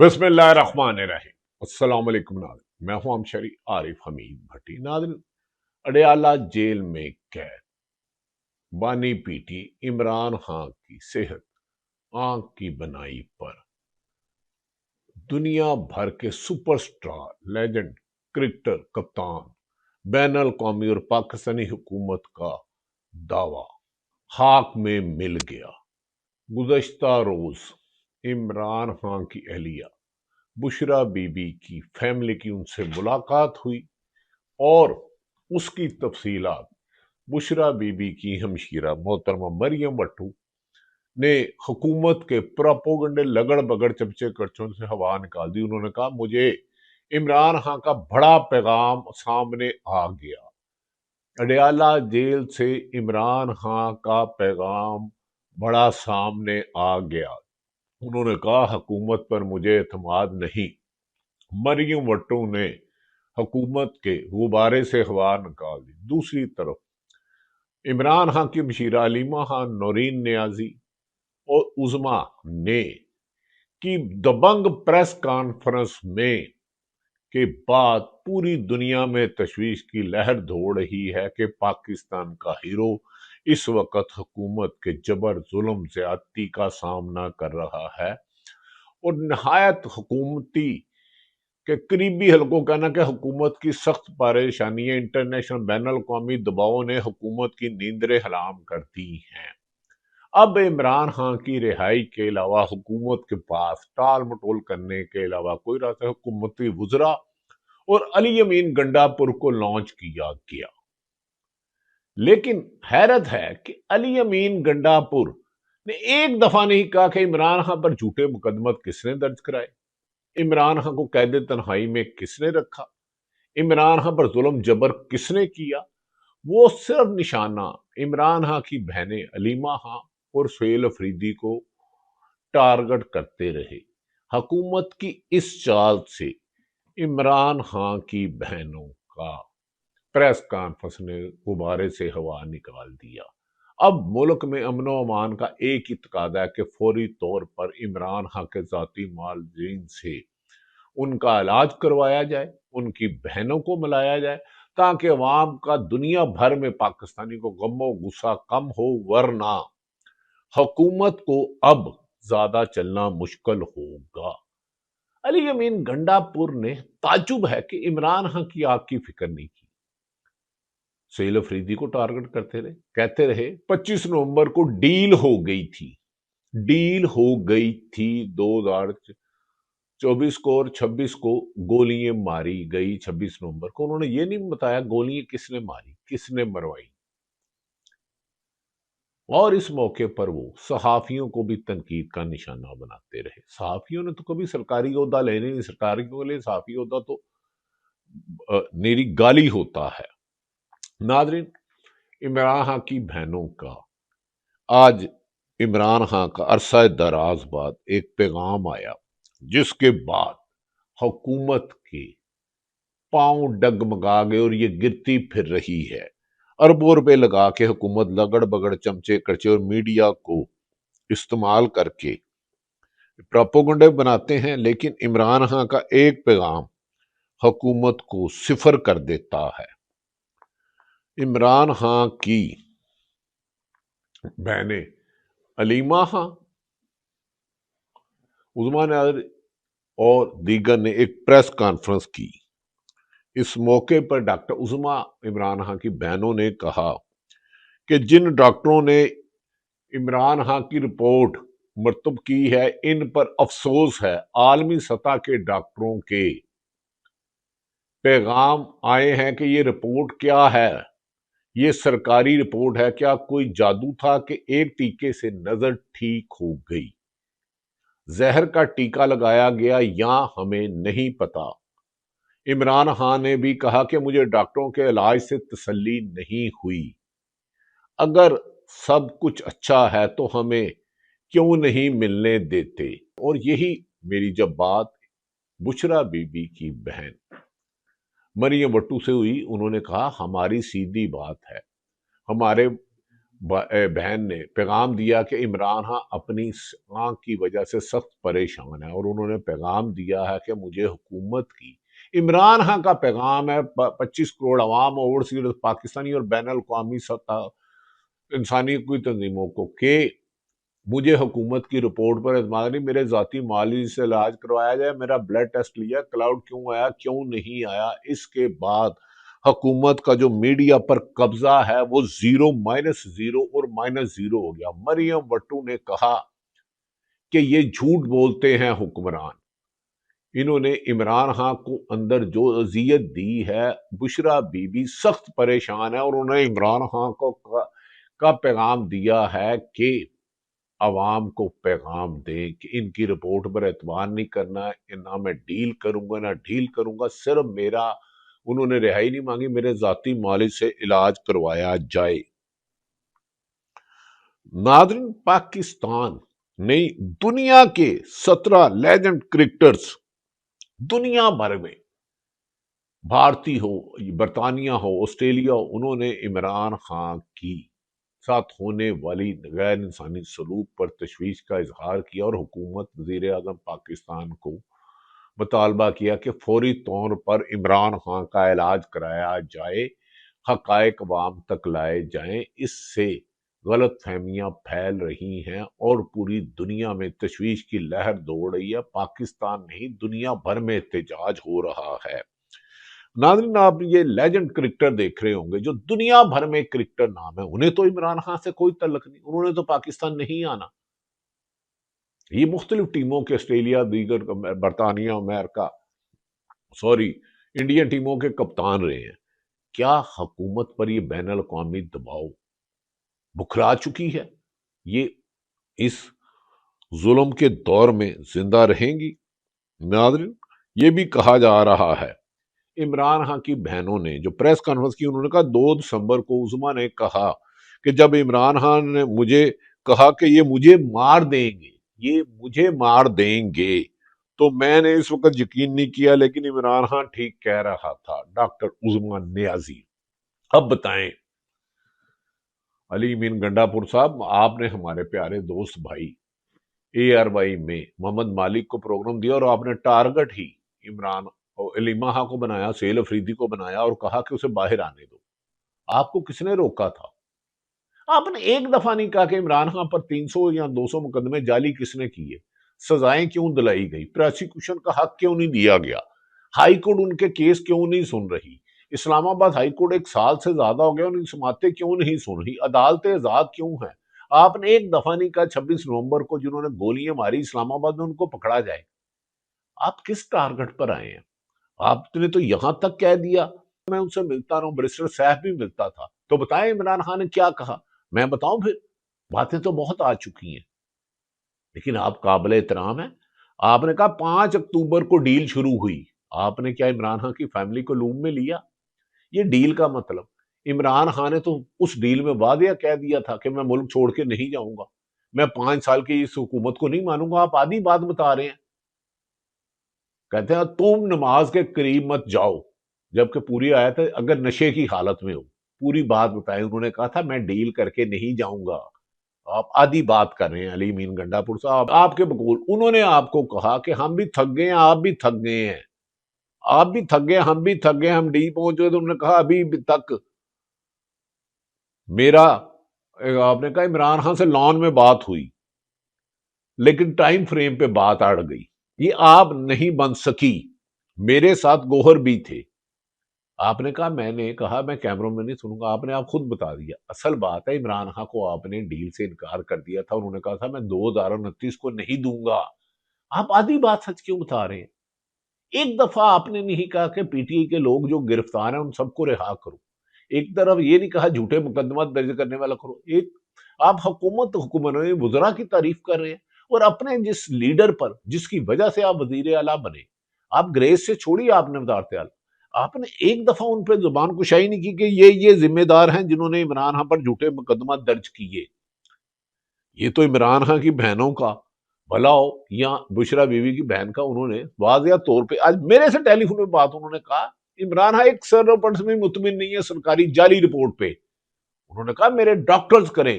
बिस्मिल्लाहिर्रहमानिर्रहीम। अस्सलाम वालेकुम नाज़रीन, मैं हूं शरी आरिफ हमीद भट्टी। नाज़रीन, अडयाला जेल में कैद बानी पीटी इमरान खान की सेहत आंख की बनाई पर। दुनिया भर के सुपरस्टार लेजेंड क्रिकेटर कप्तान बैनुल कौमी और पाकिस्तानी हुकूमत का दावा खाक में मिल गया। गुज़श्ता रोज इमरान खान की अहलिया बुशरा बीबी की फैमिली की उनसे मुलाकात हुई और उसकी तफसीलात बुशरा बीबी की हमशीरा मोहतरमा मरियम भट्टू ने हुकूमत के प्रोपोगंडे लगड़ बगड़ चमचे करचों से हवा निकाल दी। उन्होंने कहा, मुझे इमरान खान का बड़ा पैगाम सामने आ गया। अडयाला जेल से इमरान खान का पैगाम बड़ा सामने आ गया। उन्होंने कहा, हुकूमत पर मुझे एतमाद नहीं। मरियम भट्टू ने हुकूमत के गुब्बारे से हवा निकाल दी। दूसरी तरफ इमरान खान की मशीरा अलीमा खान नौरीन नियाजी और उज़मा ने की दबंग प्रेस कॉन्फ्रेंस में के बाद पूरी दुनिया में तशवीश की लहर दौड़ रही है कि पाकिस्तान का हीरो इस वक्त हुकूमत के जबर जुल्म ज्यादती का सामना कर रहा है और नहायत हुकूमती के करीबी हलकों का कहना कि हुकूमत की सख्त परेशानी है। इंटरनेशनल बैनुल कौमी दबाव ने हुकूमत की नींदरें हराम कर दी हैं। अब इमरान खान की रिहाई के अलावा हुकूमत के पास टाल मटोल करने के अलावा कोई रास्ता, हुकूमती वुजरा और अली अमीन गंडापुर को लॉन्च किया गया। लेकिन हैरत है कि अली अमीन गंडापुर ने एक दफा नहीं कहा कि इमरान खान पर झूठे मुकदमत किसने दर्ज कराए, इमरान खान को कैद तन्हाई में किसने रखा, इमरान खान पर जुल्म जबर किसने किया। वो सिर्फ निशाना इमरान खान की बहनें अलीमा खान और सुहेल अफरीदी को टारगेट करते रहे। हुकूमत की इस चाल से इमरान खान की बहनों का प्रेस कॉन्फ्रेंस ने गुब्बारे से हवा निकाल दिया। अब मुल्क में अमन व अमान का एक ही तकादा है कि फौरी तौर पर इमरान खान के जाती मालजीन से उनका इलाज करवाया जाए, उनकी बहनों को मिलाया जाए, ताकि अवाम का दुनिया भर में पाकिस्तानी को गमो गुस्सा कम हो, वरना हुकूमत को अब ज्यादा चलना मुश्किल होगा। अली अमीन गंडापुर ने ताजुब है कि इमरान खान की आग की फिक्र नहीं की। सुहेल अफरीदी को टारगेट करते रहे, कहते रहे 25 नवंबर को डील हो गई थी। 2024 को और 26 को गोलियां मारी गई। 26 नवंबर को उन्होंने ये नहीं बताया गोलियां किसने मारी, किसने मरवाई। और इस मौके पर वो सहाफियों को भी तनकीद का निशाना बनाते रहे। सहाफियों ने तो कभी सरकारी ओहदा लेने नहीं, सरकारी के लिए सहाफी ओहदा तो नेरी गाली होता है। नादरीन, इमरान खान की बहनों का आज इमरान खान का अरसा दराज बाद एक पैगाम आया, जिसके बाद हुकूमत के पांव डगमगा गए और ये गिरती फिर रही है। अरबों रुपए लगा के हुकूमत लगड़ बगड़ चमचे करचे और मीडिया को इस्तेमाल करके प्रोपेगेंडा बनाते हैं, लेकिन इमरान खान का एक पैगाम हुकूमत को सिफर कर देता है। इमरान खान की बहनें अलीमा खान, उज़मा ने और दीगर ने एक प्रेस कॉन्फ्रेंस की। इस मौके पर डॉक्टर उज़मा इमरान खान की बहनों ने कहा कि जिन डॉक्टरों ने इमरान खान की रिपोर्ट मरतब की है, इन पर अफसोस है। आलमी सतह के डॉक्टरों के पैगाम आए हैं कि ये रिपोर्ट क्या है, ये सरकारी रिपोर्ट है, क्या कोई जादू था कि एक टीके से नजर ठीक हो गई, जहर का टीका लगाया गया या हमें नहीं पता। इमरान खान ने भी कहा कि मुझे डॉक्टरों के इलाज से तसल्ली नहीं हुई। अगर सब कुछ अच्छा है तो हमें क्यों नहीं मिलने देते। और यही मेरी जब बात बुशरा बीबी की बहन मरियम भट्टू से हुई, उन्होंने कहा, हमारी सीधी बात है, हमारे बहन ने पैगाम दिया कि इमरान खान अपनी आंख की वजह से सख्त परेशान है, और उन्होंने पैगाम दिया है कि मुझे हुकूमत की, इमरान खान का पैगाम है 25 करोड़ अवाम, ओवरसीज पाकिस्तानी और बैन अवी सतह इंसानी की तंजीमों को, कि मुझे हुकूमत की रिपोर्ट पर एतमाद नहीं, मेरे जाती माली से इलाज करवाया जाए, मेरा ब्लड टेस्ट लिया, क्लाउड क्यों आया क्यों नहीं आया। इसके बाद हुकूमत का जो मीडिया पर कब्जा है वो 0, -0 और -0 हो गया। मरियम वट्टू ने कहा कि ये झूठ बोलते हैं हुक्मरान, इन्होंने इमरान खान को अंदर जो अजियत दी है, बुशरा बीबी सख्त परेशान है, और उन्होंने इमरान खान को का पैगाम दिया है कि अवाम को पैगाम दें कि इनकी रिपोर्ट पर एतबार नहीं करना है, ना मैं डील करूंगा ना डील करूंगा, सिर्फ मेरा, उन्होंने रिहाई नहीं मांगी, मेरे जाती मालिक से इलाज करवाया जाए। नादरीन, पाकिस्तान नहीं, दुनिया के 17 लेजेंड क्रिकेटर्स दुनिया भर में, भारतीय हो, बरतानिया हो, ऑस्ट्रेलिया हो, उन्होंने इमरान खान की साथ होने वाली गैर इंसानी सलूक पर तशवीश का इजहार किया, और हुकूमत वजीर आजम पाकिस्तान को मुतालबा किया कि फौरी तौर पर इमरान खान का इलाज कराया जाए, हकायक अवाम तक लाए जाएं। इससे गलत फहमियां फैल रही हैं और पूरी दुनिया में तशवीश की लहर दौड़ रही है। पाकिस्तान नहीं, दुनिया भर में एहतजाज हो रहा है। नाज़रीन, आप ये लेजेंड क्रिकेटर देख रहे होंगे जो दुनिया भर में क्रिकेटर नाम है, उन्हें तो इमरान खान से कोई तल्लक नहीं, उन्होंने तो पाकिस्तान नहीं आना। ये मुख्तलिफ टीमों के, ऑस्ट्रेलिया, दीगर बरतानिया, अमेरिका, सॉरी, इंडियन टीमों के कप्तान रहे हैं। क्या हुकूमत पर ये बैन अल-अक़वामी दबाव बुखरा चुकी है? ये इस जुल्म के दौर में जिंदा रहेंगी? नाज़रीन, ये भी कहा जा रहा है, इमरान खान की बहनों ने जो प्रेस कॉन्फ्रेंस की, उन्होंने कहा 2 दिसंबर को उज़मा ने कहा कि जब इमरान खान ने मुझे कहा कि ये मुझे मार देंगे, ये मुझे मार देंगे, तो मैंने इस वक्त यकीन नहीं किया, लेकिन इमरान खान ठीक कह रहा था। डॉक्टर उज़मा नियाजी। अब बताएं अली मीन गंडापुर साहब, आपने हमारे प्यारे दोस्त भाई ARY में मोहम्मद मालिक को प्रोग्राम दिया और आपने टारगेट ही इमरान और अलीमा खां को बनाया, सेल अफरीदी को बनाया और कहा कि उसे बाहर आने दो। आपको किसने रोका था? आपने एक दफा नहीं कहा कि इमरान खान पर 300 या 200 मुकदमे जाली किसने किए, सजाएं क्यों दिलाई गई, प्रोसिक्यूशन का हक क्यों नहीं दिया गया, हाई कोर्ट उनके केस क्यों नहीं सुन रही, इस्लामाबाद हाई कोर्ट 1 साल से ज्यादा हो गया उनकी समातें क्यों नहीं सुन रही, अदालतें आजाद क्यों हैं? आपने एक दफा नहीं कहा 26 नवंबर को जिन्होंने गोलियां मारी इस्लामाबाद में उनको पकड़ा जाए। आप किस टारगेट पर आए हैं? आपने तो यहां तक कह दिया, मैं उनसे मिलता रहा हूं, बैरिस्टर साहब भी मिलता था, तो बताएं इमरान खान ने क्या कहा, मैं बताऊं फिर? बातें तो बहुत आ चुकी हैं, लेकिन आप काबिल एहतराम है। आपने कहा 5 अक्टूबर को डील शुरू हुई, आपने क्या इमरान खान की फैमिली को लूम में लिया? ये डील का मतलब, इमरान खान ने तो उस डील में वादिया कह दिया था कि मैं मुल्क छोड़ के नहीं जाऊंगा, मैं 5 साल की इस हुकूमत को नहीं मानूंगा। आप आधी बात बता रहे हैं, कहते हैं तुम नमाज के करीब मत जाओ, जबकि पूरी आयत है अगर नशे की हालत में हो। पूरी बात बताई, उन्होंने कहा था मैं डील करके नहीं जाऊंगा। आप आधी बात कर रहे हैं अली मीन गंडापुर साहब, आपके बकूल उन्होंने आपको कहा कि हम भी थक गए हैं, आप भी थक गए हैं, आप भी थक गए, हम भी थक गए, हम डी पहुंच गए, तो उन्होंने कहा अभी तक मेरा, आपने कहा इमरान खान से लॉन में बात हुई, लेकिन टाइम फ्रेम पे बात अड़ गई, ये आप नहीं बन सकी। मेरे साथ गोहर भी थे, आपने कहा, मैंने कहा मैं कैमरों में नहीं सुनूंगा, आपने आप खुद बता दिया। असल बात है इमरान खान को आपने डील से इनकार कर दिया था, उन्होंने कहा था मैं 2029 को नहीं दूंगा। आप आधी बात सच क्यों बता रहे हैं? एक दफा आपने नहीं कहा कि पीटीआई के लोग जो गिरफ्तार हैं उन सबको रिहा करो, एक तरफ ये नहीं कहा झूठे मुकदमा दर्ज करने वाला करो, एक आप हुकूमत वुज़रा की तारीफ कर रहे हैं, और अपने जिस लीडर पर जिसकी वजह से आप वजीर आला बने, आप ग्रेस से छोड़िए, आपने वजारत आला, आपने एक दफा उन पर जुबान कुशाई नहीं की कि ये जिम्मेदार हैं जिन्होंने इमरान खान पर झूठे मुकदमा दर्ज किए। ये तो इमरान खान की बहनों का भला हो या बुशरा बीवी की बहन का, उन्होंने वाज़िया तौर पे आज मेरे से टेलीफोन पे बात, उन्होंने कहा इमरान खान एक 100% में मुतमिन नहीं है सरकारी जाली रिपोर्ट पे, انہوں نے کہا میرے ڈاکٹرز کریں.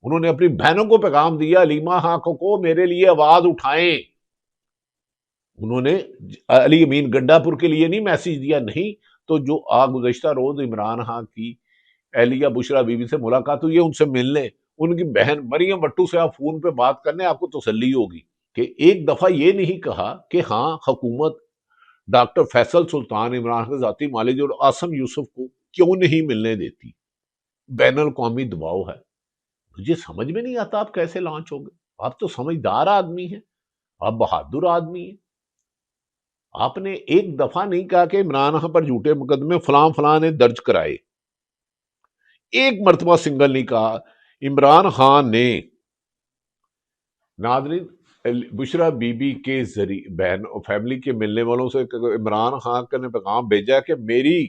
انہوں نے اپنی بہنوں کو پیغام دیا علیمہ حق کو میرے لیے آواز اٹھائیں. انہوں نے علی امین گنڈا پور کے لیے نہیں میسج دیا, نہیں. تو جو گزشتہ روز عمران خان کی اہلیہ بشرا بی بی سے ملاقات ہوئی ہے, ان سے ملنے, ان کی بہن مریم بٹو سے آپ فون پہ بات کرنے, آپ کو تسلی ہوگی کہ ایک دفعہ یہ نہیں کہا کہ ہاں حکومت ڈاکٹر فیصل سلطان عمران خان ذاتی معالج اور عاصم یوسف کو کیوں نہیں ملنے دیتی. بین الاقوامی دباؤ ہے. مجھے سمجھ میں نہیں آتا آپ کیسے لانچ ہو گئے. آپ تو سمجھدار آدمی ہیں, آپ بہادر آدمی ہیں. آپ نے ایک دفعہ نہیں کہا کہ عمران خان پر جھوٹے مقدمے فلاں فلاں نے درج کرائے. ایک مرتبہ سنگل نہیں کہا. عمران خان نے ناظرین بشرا بی بی کے ذریعے بہن فیملی کے ملنے والوں سے عمران خان نے پیغام بھیجا کہ میری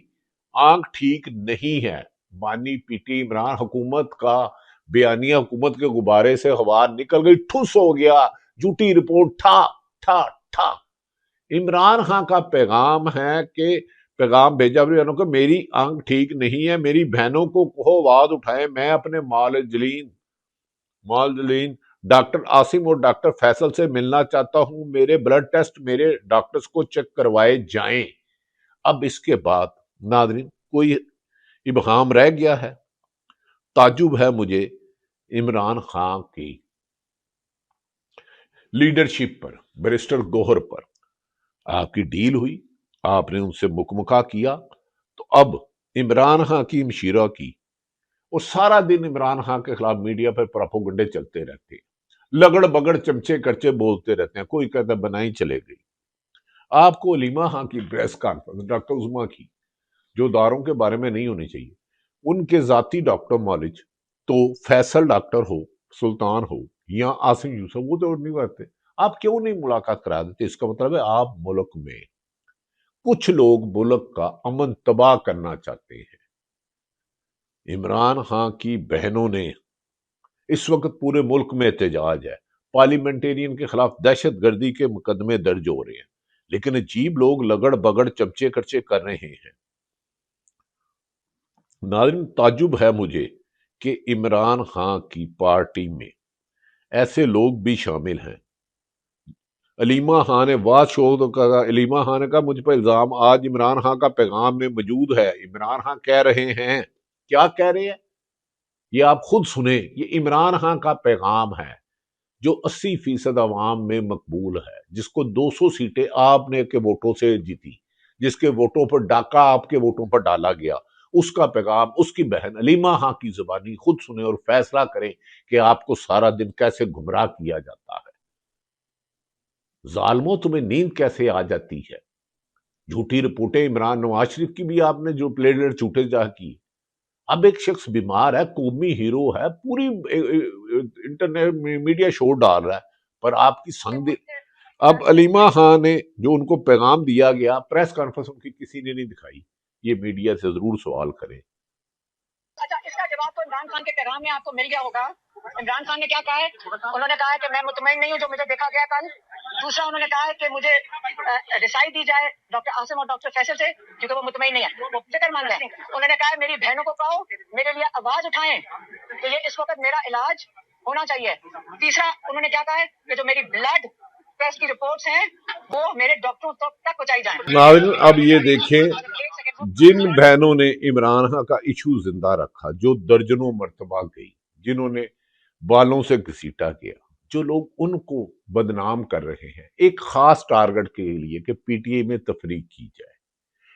آنکھ ٹھیک نہیں ہے. بانی پیٹی عمران, حکومت کا بیانیہ حکومت کے غبارے سے ہوا نکل گئی, ٹھس ہو گیا, جھوٹی رپورٹ, ٹھا ٹھا ٹھا. عمران خان کا پیغام ہے کہ پیغام بھیجا کہ میری آنکھ ٹھیک نہیں ہے, میری بہنوں کو کہو آواز اٹھائیں, میں اپنے معالجین ڈاکٹر عاصم اور ڈاکٹر فیصل سے ملنا چاہتا ہوں, میرے بلڈ ٹیسٹ میرے ڈاکٹرز کو چیک کروائے جائیں. اب اس کے بعد ناظرین کوئی ابہام رہ گیا ہے؟ تعجب ہے مجھے عمران خان کی لیڈرشپ پر, بیرسٹر گوہر پر. آپ کی ڈیل ہوئی, آپ نے ان سے مکمکا کیا, تو اب عمران خان کی مشیرہ کی, اور سارا دن عمران خان کے خلاف میڈیا پر پروپیگنڈے چلتے رہتے ہیں, لگڑ بگڑ چمچے کرچے بولتے رہتے ہیں, کوئی کہتا ہے بنائی چلے گئی. آپ کو علیمہ خان کی پریس کانفرنس ڈاکٹر عظمیٰ کی, جو داروں کے بارے میں نہیں ہونی چاہیے, ان کے ذاتی ڈاکٹر معالج, تو فیصل ڈاکٹر ہو, سلطان ہو یا عاصم یوسف, وہ تو نہیں کرتے. آپ کیوں نہیں ملاقات کرا دیتے؟ اس کا مطلب ہے آپ ملک میں کچھ لوگ ملک کا امن تباہ کرنا چاہتے ہیں. عمران خان کی بہنوں نے, اس وقت پورے ملک میں احتجاج ہے, پارلیمنٹیرین کے خلاف دہشت گردی کے مقدمے درج ہو رہے ہیں, لیکن عجیب لوگ لگڑ بگڑ چمچے کرچے کر رہے ہیں. ناظرین تعجب ہے مجھے کہ عمران خان کی پارٹی میں ایسے لوگ بھی شامل ہیں. علیمہ خان نے بات شو کہا, علیمہ خان نے کہا مجھ پر الزام آج عمران خان کا پیغام میں موجود ہے. عمران خان کہہ رہے ہیں, کیا کہہ رہے ہیں یہ آپ خود سنیں. یہ عمران خان کا پیغام ہے جو 80% عوام میں مقبول ہے, جس کو 200 سیٹیں آپ نے کے ووٹوں سے جیتی, جس کے ووٹوں پر ڈاکہ آپ کے ووٹوں پر ڈالا گیا. اس کا پیغام اس کی بہن علیمہ خان کی زبانی خود سنیں اور فیصلہ کریں کہ آپ کو سارا دن کیسے گمراہ کیا جاتا ہے. ظالموں تمہیں نیند کیسے آ جاتی ہے؟ جھوٹی رپورٹیں عمران نواز شریف کی بھی آپ نے جو پلیٹ چھوٹے جا کی. اب ایک شخص بیمار ہے, قومی ہیرو ہے, پوری انٹرنیٹ میڈیا شو ڈال رہا ہے, پر آپ کی سنگ اب علیمہ خان نے جو ان کو پیغام دیا گیا, پریس کانفرنس ان کی کسی نے نہیں دکھائی. یہ میڈیا سے ضرور سوال کریں. اچھا, اس کا جواب تو عمران خان کے پیغام میں آپ کو مل گیا ہوگا. عمران خان نے کیا کہا ہے؟ انہوں نے کہا ہے کہ میں مطمئن نہیں ہوں جو مجھے دیکھا گیا کل. دوسرا انہوں نے کہا ہے کہ مجھے رسائی دی جائے ڈاکٹر عاصم اور ڈاکٹر فیصل سے, کیونکہ وہ مطمئن نہیں ہے, وہ فکر مند ہے. انہوں نے کہا ہے میری بہنوں کو کہو میرے لیے آواز اٹھائیں کہ یہ اس وقت میرا علاج ہونا چاہیے. تیسرا انہوں نے کیا کہا ہے کہ جو میری بلڈ ٹیسٹ کی رپورٹس ہیں وہ میرے ڈاکٹروں تک پہنچائی جائیں. ناظرین اب یہ دیکھیں جن بہنوں نے عمران خان کا ایشو زندہ رکھا, جو درجنوں مرتبہ گئی, جنہوں نے بالوں سے گھسیٹا کیا, جو لوگ ان کو بدنام کر رہے ہیں ایک خاص ٹارگٹ کے لیے کہ پی ٹی آئی میں تفریق کی جائے.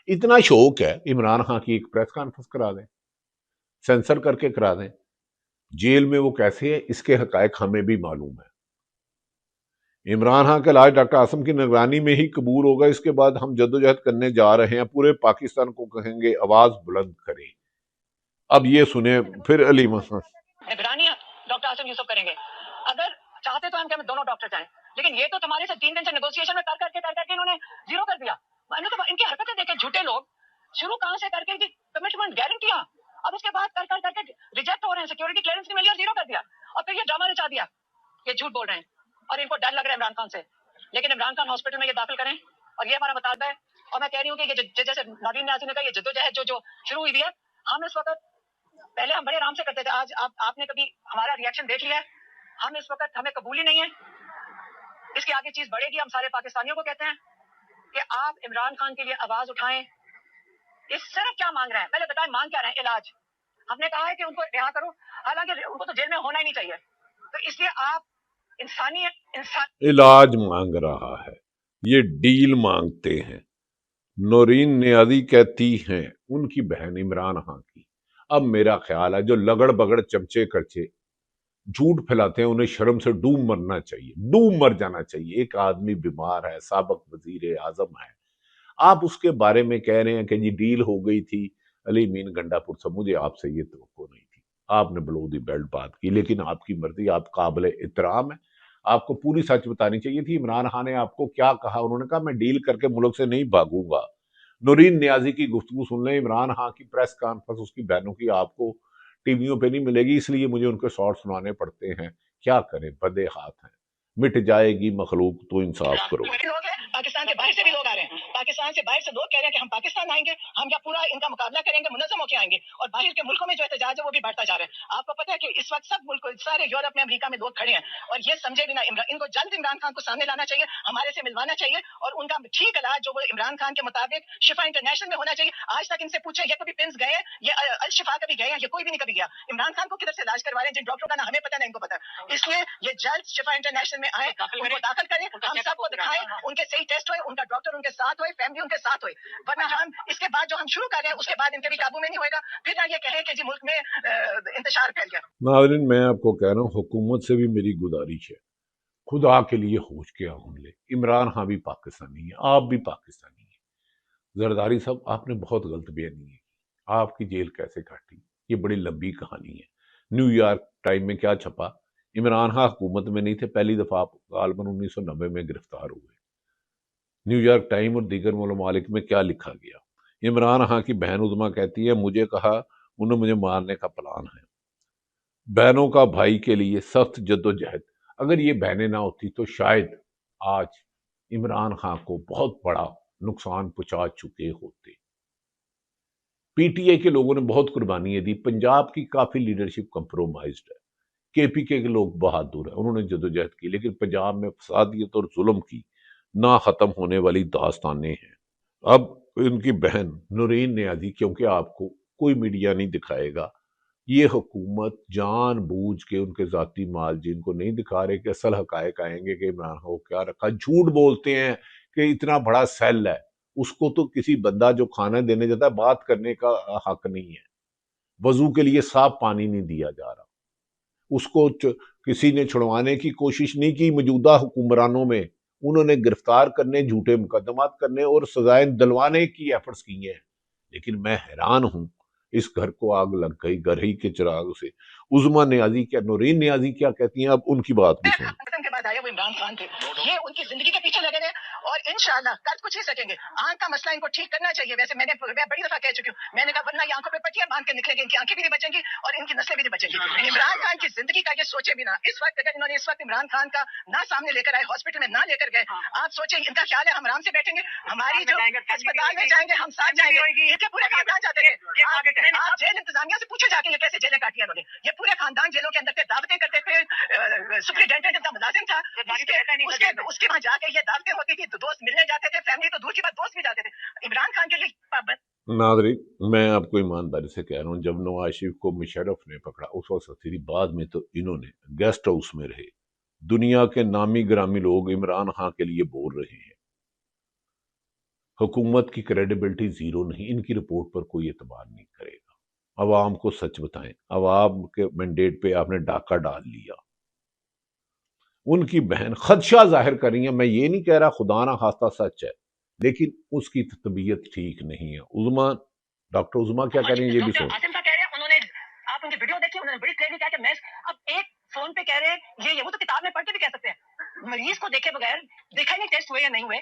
اتنا شوق ہے عمران خان کی ایک پریس کانفرنس کرا دیں, سینسر کر کے کرا دیں. جیل میں وہ کیسے ہے اس کے حقائق ہمیں بھی معلوم ہے. عمران خان کا علاج ڈاکٹر عاصم کی نگرانی میں ہی قبول ہوگا. اس کے بعد ہم جدوجہد کرنے جا رہے ہیں, پورے پاکستان کو کہیں گے آواز بلند کریں. اب یہ سنیں پھر علیمہ نگرانی ڈاکٹر عاصم یوسف کریں گے. اگر چاہتے تو ہم کہ دونوں ڈاکٹر جائیں, لیکن یہ تو تمہارے سے 3 دن سے نیگوسیشن میں کر کے انہوں نے زیرو کر دیا. میں نے تو ان کی حرکتیں دیکھیں, جھوٹے لوگ شروع کہاں سے کر کے کمٹمنٹ گارنٹیاں, اب اس کے بعد کر کے ریجیکٹ ہو رہے ہیں, سیکورٹی کلیئرنس نہیں ملی اور زیرو کر دیا, اور پھر یہ ڈرامہ رچا دیا کہ جھوٹ بول رہے ہیں اور ان کو ڈر لگ رہا ہے عمران خان سے. لیکن عمران خان ہاسپٹل میں یہ داخل کریں اور یہ ہمارا مطالبہ ہے. اور میں کہہ رہی ہوں کہ یہ جیسے نادین نیازی نے کہا, یہ جدوجہد جو شروع ہوئی ہے, ہم اس وقت पहले हम बड़े आराम से करते थे, आज आपने कभी हमारा रिएक्शन देख लिया है? हम इस वक्त हमें कबूल ही नहीं है, इसके आगे चीज बढ़ेगी। हम सारे पाकिस्तानियों को कहते हैं कि आप इमरान खान के लिए आवाज उठाएं। इस सिर्फ क्या मांग रहे हैं, पहले बताएं मांग क्या रहे हैं? इलाज। हमने कहा है कि उनको रिहा करो, हालांकि उनको तो जेल में होना ही नहीं चाहिए, तो इसलिए आप इंसान इलाज मांग रहा है, ये डील मांगते हैं। नौरीन नियाज़ी कहती हैं उनकी बहन इमरान खान की। अब मेरा ख्याल है जो लगड़ बगड़ चमचे करचे झूठ फैलाते हैं उन्हें शर्म से डूब मरना चाहिए, डूब मर जाना चाहिए। एक आदमी बीमार है, साबिक वजीर आजम है, आप उसके बारे में कह रहे हैं कि जी डील हो गई थी अली मीन गंडापुर से। मुझे आपसे ये तो नहीं थी, आपने बेलो दी बेल्ट बात की, लेकिन आपकी मर्जी, आप काबिल इतराम है, आपको पूरी सच बतानी चाहिए थी। इमरान खान ने आपको क्या कहा? उन्होंने कहा मैं डील करके मुल्क से नहीं भागूंगा। नूरीन नियाजी की गुफ्तगू सुन लें, इमरान खान की प्रेस कॉन्फ्रेंस उसकी बहनों की आपको टीवियों पे नहीं मिलेगी, इसलिए मुझे उनके शॉर्ट सुनाने पड़ते हैं। क्या करें, बदे हाथ हैं, मिट जाएगी मखलूक तो इंसाफ करो। पाकिस्तान के बाहर से भी लोग आ रहे हैं, पाकिस्तान से बाहर से लोग कह रहे हैं कि हम पाकिस्तान आएंगे, हम क्या पूरा इनका मुकाबला करेंगे, मुनज़्ज़म होकर आएंगे, और बाहर के मुल्कों में जो एहतजाज है वो भी बढ़ता जा रहा है। आपको पता है कि इस वक्त सब मुल्क, सारे यूरोप में, अमेरिका में लोग खड़े हैं और ये समझे बिना इनको जल्द इमरान खान को सामने लाना चाहिए, हमारे से मिलवाना चाहिए, और उनका ठीक इलाज जो वो इमरान खान के मुताबिक शिफा इंटरनेशनल में होना चाहिए। आज तक इनसे पूछे, ये कभी पिंस गए, ये अल शिफा कभी गए हैं? ये कोई भी नहीं कभी गया। इमरान खान को किधर से इलाज करवा रहे हैं जिन डॉक्टरों का ना हमें पता ना इनको पता। इसलिए ये जल्द शिफा इंटरनेशनल में आए, उनको दाखिल करें, हम सबको दिखाएं, उनके सही टेस्ट होए, उनका डॉक्टर उनके साथ होए, फैमिली उनके साथ होए, वरना हम इसके बाद जो हम शुरू कर रहे हैं उसके बाद इनके भी काबू में नहीं होएगा, फिर ना ये कहे कि जी मुल्क में इंतशार फैल गया। नाज़रीन, मैं आपको कह रहा हूँ, हुकूमत से भी मेरी गुजारिश है, खुदा के लिए होश के आंसू ले। इमरान खान भी पाकिस्तानी है, आप भी पाकिस्तानी है। जरदारी साहब, आपने बहुत गलत बयानी की, आपकी जेल कैसे काटी, ये बड़ी लंबी कहानी है। न्यूयॉर्क टाइम में क्या छपा? इमरान खान हुकूमत में नहीं थे, पहली दफा आप गालबन 1990 में गिरफ्तार हुए। न्यूयॉर्क टाइम और दीगर ममालिक में क्या लिखा गया? इमरान खान की बहन उज़मा कहती है मुझे कहा उन्हें मुझे मारने का प्लान है। बहनों का भाई के लिए सख्त जद्दोजहद। अगर ये बहनें ना होती तो शायद आज इमरान खान को बहुत बड़ा नुकसान पहुंचा चुके होते। पीटीआई के लोगों ने बहुत कुर्बानियां दी, पंजाब की काफी लीडरशिप कंप्रोमाइज्ड है, केपीके के लोग बहादुर हैं, उन्होंने जद्दोजहद की, लेकिन पंजाब में फसादियत और जुल्म की ना खत्म होने वाली दास्तानें हैं। अब इनकी बहन नूरीन नियाज़ी, क्योंकि आपको कोई मीडिया नहीं दिखाएगा, ये हुकूमत जानबूझ के उनके जाती माल जिनको नहीं दिखा रहे कि असल हकायक आएंगे कि इमरान खान को क्या रखा। झूठ बोलते हैं कि इतना बड़ा सेल है, उसको तो किसी बंदा जो खाना देने जाता है बात करने का हक नहीं है। वजू के लिए साफ पानी नहीं दिया जा रहा, उसको किसी ने छुड़वाने की कोशिश नहीं की। मौजूदा हुक्मरानों में उन्होंने गिरफ्तार करने, झूठे मुकदमात करने और सजाएं दिलवाने की एफर्ट्स की हैं, लेकिन मैं हैरान हूं, इस घर को आग लग गई घर ही के चिराग से। उज़मा नियाज़ी क्या, नूरीन नियाज़ी क्या कहती हैं, अब उनकी बात भी सुन। के बाद आए वो इमरान खान थे, ये उनकी जिंदगी के पीछे लगे रहे और इंशाल्लाह कर कुछ ही सकेंगे। आंख का मसला इनको ठीक करना चाहिए। वैसे मैं बड़ी दफा कह चुकी हूँ, मैंने कहा वरना ये आंखों पे पट्टियां बांध के निकलेंगे, इनकी आंखें भी नहीं बचेंगी और इनकी नस्लें भी नहीं बचेंगी। इमरान खान की जिंदगी का ये सोचे भी ना। इस वक्त अगर इन्होंने इस वक्त इमरान खान का ना सामने लेकर आए, हॉस्पिटल में ना लेकर गए, आप सोचे इनका ख्याल है हम आराम से बैठेंगे, हमारी जो अस्पताल में जाएंगे हम साथ जाएंगे, इनके पूरे खानदान जाते थे। आप जेल इंतजामिया से पूछे जाके ये कैसे जेलें काटी इन्होंने। ये पूरे खानदान जेलों के अंदर थे, दावतें करते थे, सुपरिटेंडेंट इनका मुलाजिम था, उसके वहां जाके ये दावतें होती थी, तो दोस्त मिलने जाते थे, फैमिली तो दूर की बात दोस्त भी जाते थे। इमरान खान के लिए नादरीन, मैं आपको ईमानदारी से कह रहा हूँ, जब नवाज शरीफ को मुशर्रफ ने पकड़ा उस वक्त थी, बाद में तो इन्होंने गेस्ट हाउस में रहे। दुनिया के नामी ग्रामी लोग इमरान खान के लिए बोल रहे हैं। हुकूमत की क्रेडिबिलिटी जीरो नहीं, इनकी रिपोर्ट पर कोई एतबार नहीं करेगा। अवाम को सच बताएं, अवाम के मैंडेट पे आपने डाका डाल लिया। उनकी बहन खदशा जाहिर कर रही है, मैं ये नहीं कह रहा खुदा ना खास्ता सच है, लेकिन उसकी तबीयत ठीक नहीं है। उज़मा, डॉक्टर उज़मा क्या कह रही है ये भी सुन। उन्होंने, आप उनकी वीडियो देखी, उन्होंने बड़ी क्लियरली कहा कि मैं अब एक फोन पे कह रहे हैं ये वो तो किताब में पढ़ के भी कह सकते हैं, मरीज को देखे बगैर, देखा नहीं टेस्ट हुए या नहीं हुए,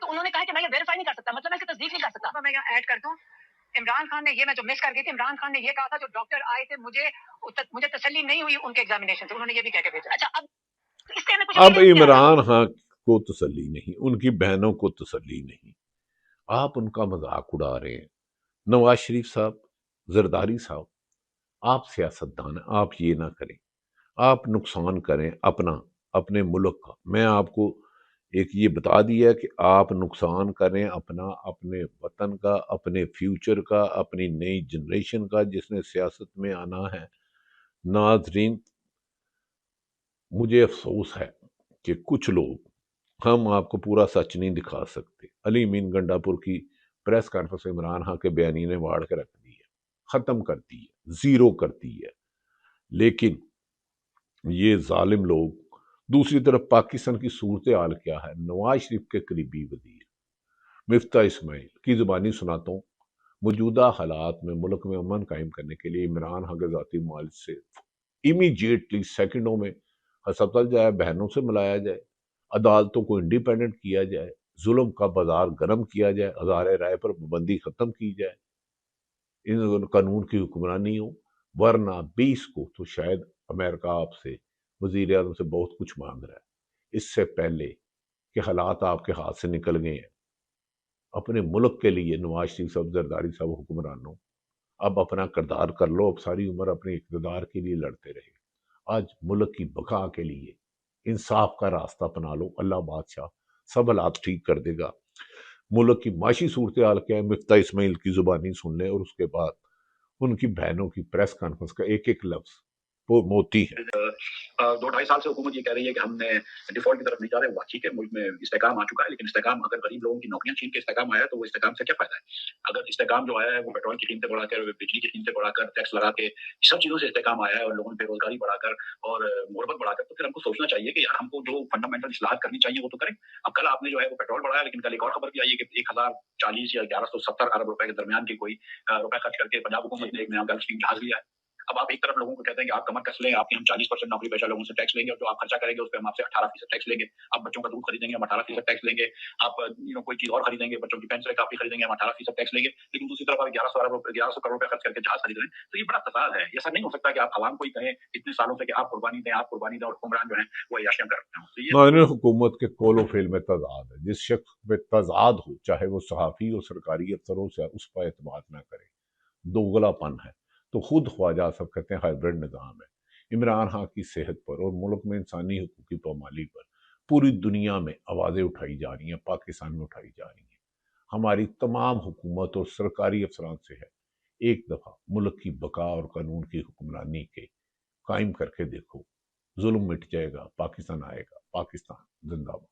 तो उन्होंने कहा कि मैं ये वेरीफाई नहीं कर सकता, मतलब मैं इसकी तस्दीक नहीं कर सकता। तो मैं यहाँ ऐड कर दूं, इमरान खान ने ये, मैं जो मिस कर गई थी, इमरान खान ने ये कहा था जो डॉक्टर आए थे, मुझे तसल्ली नहीं हुई उनके एग्जामिनेशन से, उन्होंने ये भी कह के भेजा। अच्छा, अब इमरान खान को तसल्ली नहीं, उनकी बहनों को तसल्ली नहीं, आप उनका मजाक उड़ा रहे हैं। नवाज शरीफ साहब, जरदारी साहब, آپ سیاستدان ہیں، آپ یہ نہ کریں، آپ نقصان کریں اپنے ملک کا۔ میں آپ کو ایک یہ بتا دیا کہ آپ نقصان کریں اپنے وطن کا، اپنے فیوچر کا، اپنی نئی جنریشن کا جس نے سیاست میں آنا ہے۔ ناظرین، مجھے افسوس ہے کہ کچھ لوگ، ہم آپ کو پورا سچ نہیں دکھا سکتے۔ علی مین گنڈا پور کی پریس کانفرنس عمران خان کے بیانی نے واڑ کے رکھ دی ہے، ختم کرتی ہے، زیرو کرتی ہے۔ لیکن یہ ظالم لوگ، دوسری طرف پاکستان کی صورتحال کیا ہے؟ نواز شریف کے قریبی وزیر مفتاح اسماعیل کی زبانی سناتا ہوں۔ موجودہ حالات میں ملک میں امن قائم کرنے کے لیے عمران خان کے ذاتی معالج سے امیجیٹلی سیکنڈوں میں ہسپتال جائے، بہنوں سے ملایا جائے، عدالتوں کو انڈیپینڈنٹ کیا جائے، ظلم کا بازار گرم کیا جائے، ہزارے رائے پر پابندی ختم کی جائے، ان قانون کی حکمرانی ہو۔ ورنہ 20 کو تو شاید امریکہ آپ سے، وزیر اعظم سے بہت کچھ مانگ رہا ہے، اس سے پہلے کہ حالات آپ کے ہاتھ سے نکل گئے ہیں۔ اپنے ملک کے لیے نواز شریف صاحب، زرداری صاحب، حکمرانوں، اب اپنا کردار کر لو، اب ساری عمر اپنے اقتدار کے لیے لڑتے رہے۔ آج ملک کی بقا کے لیے انصاف کا راستہ اپنا لو، اللہ بادشاہ سب حالات ٹھیک کر دے گا۔ ملک کی معاشی صورتحال کیا ہے، مفتاح اسماعیل کی زبانی سن لیں، اور اس کے بعد ان کی بہنوں کی پریس کانفرنس کا ایک ایک لفظ وہ موتی ہے۔ 2-2.5 سال سے حکومت یہ کہہ رہی ہے کہ ہم نے ڈیفالٹ کی طرف نہیں جا رہے۔ ٹھیک ہے، ملک میں استحکام آ چکا ہے، لیکن استحکام اگر غریب لوگوں کی نوکریاں چھین کے استحکام آیا ہے تو وہ استحکام سے کیا فائدہ ہے؟ اگر استحکام جو آیا ہے وہ پیٹرول کی قیمتیں بڑھا کر، بجلی کی قیمتیں بڑھا کر، ٹیکس لگا کے، سب چیزوں سے استحکام آیا ہے، اور لوگوں نے بے روزگاری بڑھا کر اور غربت بڑھا کر، تو پھر ہم کو سوچنا چاہیے کہ یار ہم کو جو فنڈامنٹل اصلاحات کرنی چاہیے وہ تو کریں۔ اب کل آپ نے جو ہے وہ پیٹرول بڑھایا، لیکن کل ایک اور خبر بھی آئی ہے کہ 1040 یا 1170 ارب روپے کے درمیان کی کوئی روپے خرچ کر کے پنجاب حکومت نے ایک نیا گلف اسٹریم جہاز لیا ہے۔ اب آپ ایک طرف لوگوں کو کہتے ہیں کہ آپ کمر کس لیں، آپ کی ہم 40% نوکری پیشہ لوگوں سے ٹیکس لیں گے، اور جو آپ خرچہ کریں گے اس پہ ہم آپ سے 18% ٹیکس لیں گے۔ آپ بچوں کا دودھ خریدیں گے، ہم 18% ٹیکس لیں گے۔ آپ کوئی چیز اور خریدیں گے، بچوں کی پینسل کاپی خریدیں گے، ہم 18% ٹیکس لیں گے۔ لیکن دوسری طرف آپ 1100 کروڑ روپے خرچ کر کے جہاز خرید رہے ہیں، تو یہ بڑا فساد ہے۔ ایسا نہیں ہو سکتا کہ آپ عوام کو ہی کہیں اتنے سالوں سے کہ آپ قربانی دیں، آپ قربانی دیں، اور حکمران جو ہیں وہ عیاشیاں کر رہے ہیں۔ تو یہ معنی حکومت کے قول و فعل میں تضاد ہے۔ جس شخص میں تضاد ہو، چاہے وہ صحافی ہو، سرکاری افسروں سے، اس پر اعتماد نہ کرے، دوغلا پن ہے۔ تو خود خواجہ صاحب کہتے ہیں ہائبرڈ نظام ہے۔ عمران خان کی صحت پر اور ملک میں انسانی حقوق کی پامالی پر پوری دنیا میں آوازیں اٹھائی جا رہی ہیں، پاکستان میں اٹھائی جا رہی ہیں۔ ہماری تمام حکومت اور سرکاری افسران سے ہے، ایک دفعہ ملک کی بقا اور قانون کی حکمرانی کے قائم کر کے دیکھو، ظلم مٹ جائے گا، پاکستان آئے گا۔ پاکستان زندہ باد۔